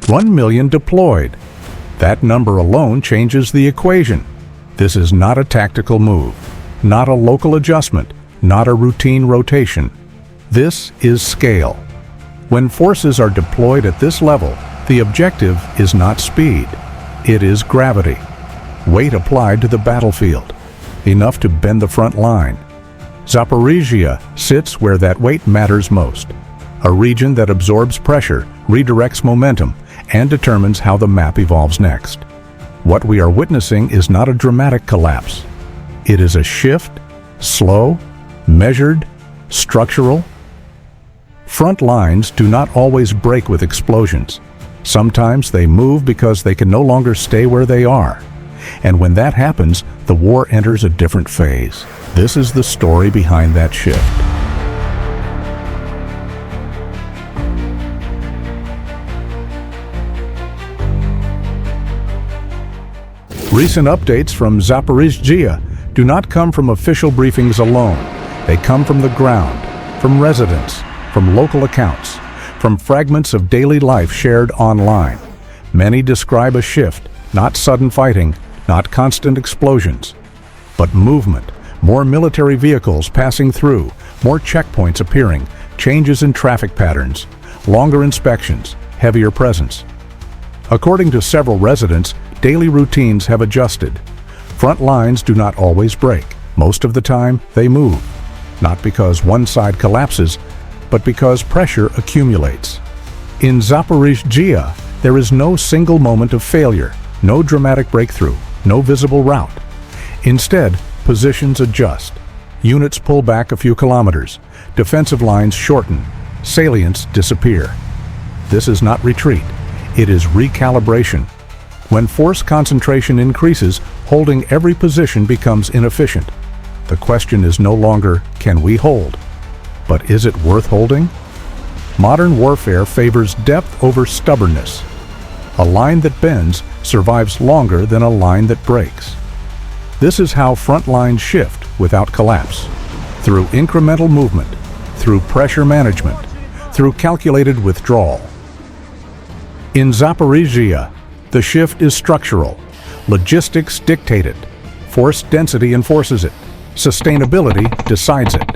1 million deployed. That number alone changes the equation. This is not a tactical move, not a local adjustment, not a routine rotation. This is scale. When forces are deployed at this level, the objective is not speed. It is gravity. Weight applied to the battlefield, enough to bend the front line. Zaporizhzhia sits where that weight matters most. A region that absorbs pressure, redirects momentum, and determines how the map evolves next. What we are witnessing is not a dramatic collapse. It is a shift, slow, measured, structural. Front lines do not always break with explosions. Sometimes they move because they can no longer stay where they are. And when that happens, the war enters a different phase. This is the story behind that shift. Recent updates from Zaporizhzhia do not come from official briefings alone. They come from the ground, from residents, from local accounts, from fragments of daily life shared online. Many describe a shift, not sudden fighting, not constant explosions, but movement, more military vehicles passing through, more checkpoints appearing, changes in traffic patterns, longer inspections, heavier presence. According to several residents, daily routines have adjusted. Front lines do not always break. Most of the time, they move, not because one side collapses, but because pressure accumulates. In Zaporizhzhia, there is no single moment of failure, no dramatic breakthrough, no visible rout. Instead, positions adjust. Units pull back a few kilometers. Defensive lines shorten. Salients disappear. This is not retreat. It is recalibration. When force concentration increases, holding every position becomes inefficient. The question is no longer, can we hold? But is it worth holding? Modern warfare favors depth over stubbornness. A line that bends survives longer than a line that breaks. This is how front lines shift without collapse. Through incremental movement, through pressure management, through calculated withdrawal. In Zaporizhzhia, the shift is structural. Logistics dictate it. Force density enforces it. Sustainability decides it.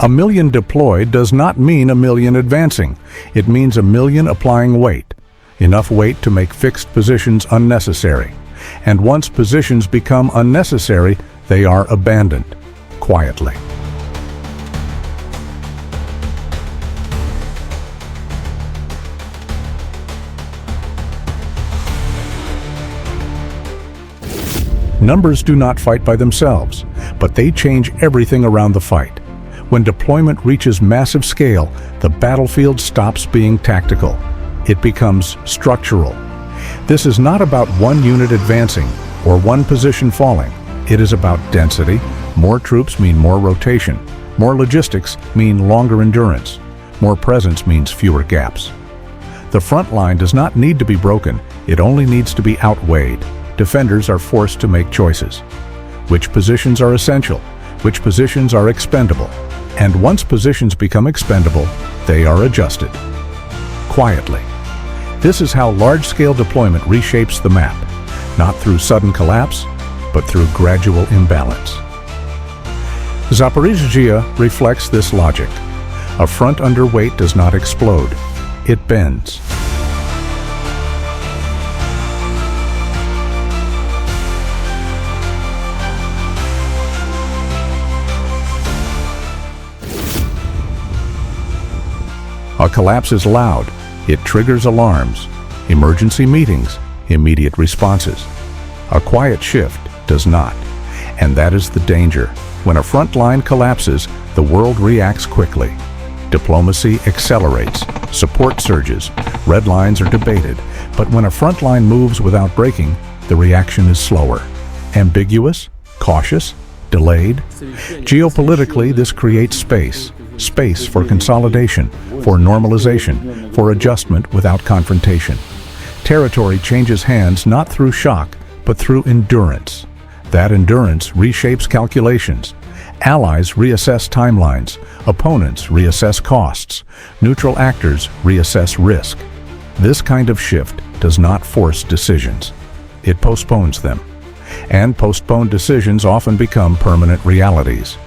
1 million deployed does not mean 1 million advancing. It means 1 million applying weight. Enough weight to make fixed positions unnecessary. And once positions become unnecessary, they are abandoned, quietly. Numbers do not fight by themselves, but they change everything around the fight. When deployment reaches massive scale, the battlefield stops being tactical. It becomes structural. This is not about one unit advancing or one position falling. It is about density. More troops mean more rotation. More logistics mean longer endurance. More presence means fewer gaps. The front line does not need to be broken. It only needs to be outweighed. Defenders are forced to make choices. Which positions are essential? Which positions are expendable? And once positions become expendable, they are adjusted. Quietly. This is how large-scale deployment reshapes the map, not through sudden collapse, but through gradual imbalance. Zaporizhzhia reflects this logic. A front underweight does not explode. It bends. A collapse is loud. It triggers alarms, emergency meetings, immediate responses. A quiet shift does not. And that is the danger. When a front line collapses, the world reacts quickly. Diplomacy accelerates, support surges, red lines are debated. But when a front line moves without breaking, the reaction is slower. Ambiguous, cautious, delayed. Geopolitically, this creates space. Space for consolidation, for normalization, for adjustment without confrontation. Territory changes hands not through shock, but through endurance. That endurance reshapes calculations. Allies reassess timelines. Opponents reassess costs. Neutral actors reassess risk. This kind of shift does not force decisions. It postpones them. And postponed decisions often become permanent realities.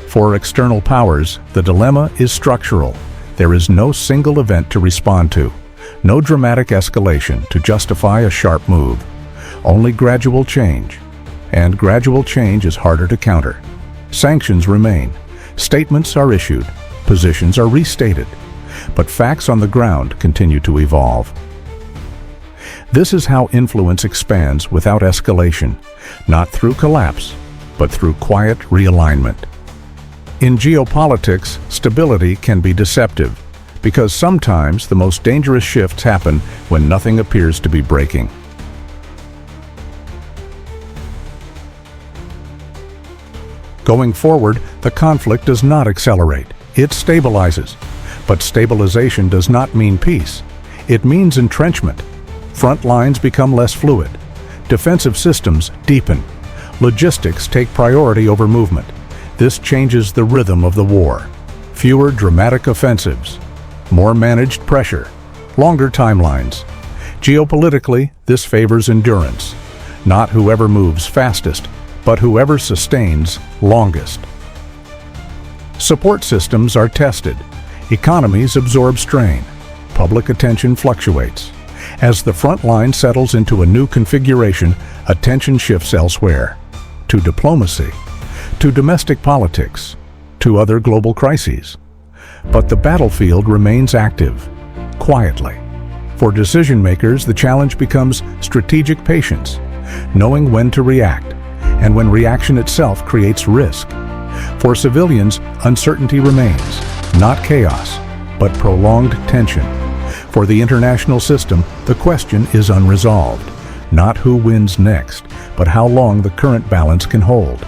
For external powers, the dilemma is structural. There is no single event to respond to, no dramatic escalation to justify a sharp move, only gradual change. And gradual change is harder to counter. Sanctions remain, statements are issued, positions are restated, but facts on the ground continue to evolve. This is how influence expands without escalation, not through collapse, but through quiet realignment. In geopolitics, stability can be deceptive, because sometimes the most dangerous shifts happen when nothing appears to be breaking. Going forward, the conflict does not accelerate, it stabilizes. But stabilization does not mean peace. It means entrenchment. Front lines become less fluid. Defensive systems deepen. Logistics take priority over movement. This changes the rhythm of the war. Fewer dramatic offensives. More managed pressure. Longer timelines. Geopolitically, this favors endurance. Not whoever moves fastest, but whoever sustains longest. Support systems are tested. Economies absorb strain. Public attention fluctuates. As the front line settles into a new configuration, attention shifts elsewhere. To diplomacy, to domestic politics, to other global crises. But the battlefield remains active, quietly. For decision makers, the challenge becomes strategic patience, knowing when to react, and when reaction itself creates risk. For civilians, uncertainty remains. Not chaos, but prolonged tension. For the international system, the question is unresolved. Not who wins next, but how long the current balance can hold.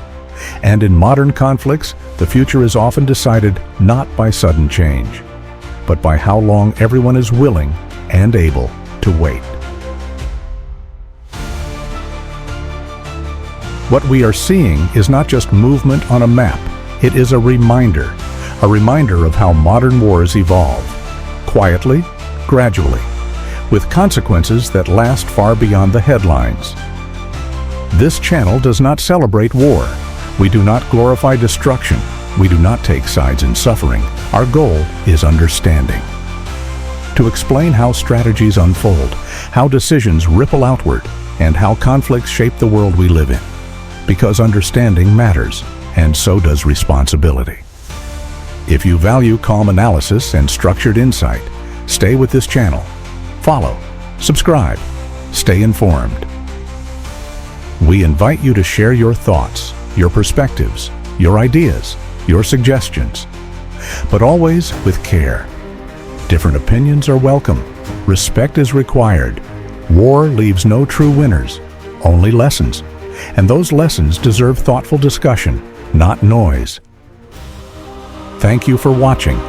And in modern conflicts, the future is often decided not by sudden change, but by how long everyone is willing and able to wait. What we are seeing is not just movement on a map, it is a reminder of how modern wars evolve, quietly, gradually, with consequences that last far beyond the headlines. This channel does not celebrate war. We do not glorify destruction. We do not take sides in suffering. Our goal is understanding. To explain how strategies unfold, how decisions ripple outward, and how conflicts shape the world we live in. Because understanding matters, and so does responsibility. If you value calm analysis and structured insight, stay with this channel. Follow, subscribe, stay informed. We invite you to share your thoughts, your perspectives, your ideas, your suggestions, but always with care. Different opinions are welcome. Respect is required. War leaves no true winners, only lessons. And those lessons deserve thoughtful discussion, not noise. Thank you for watching.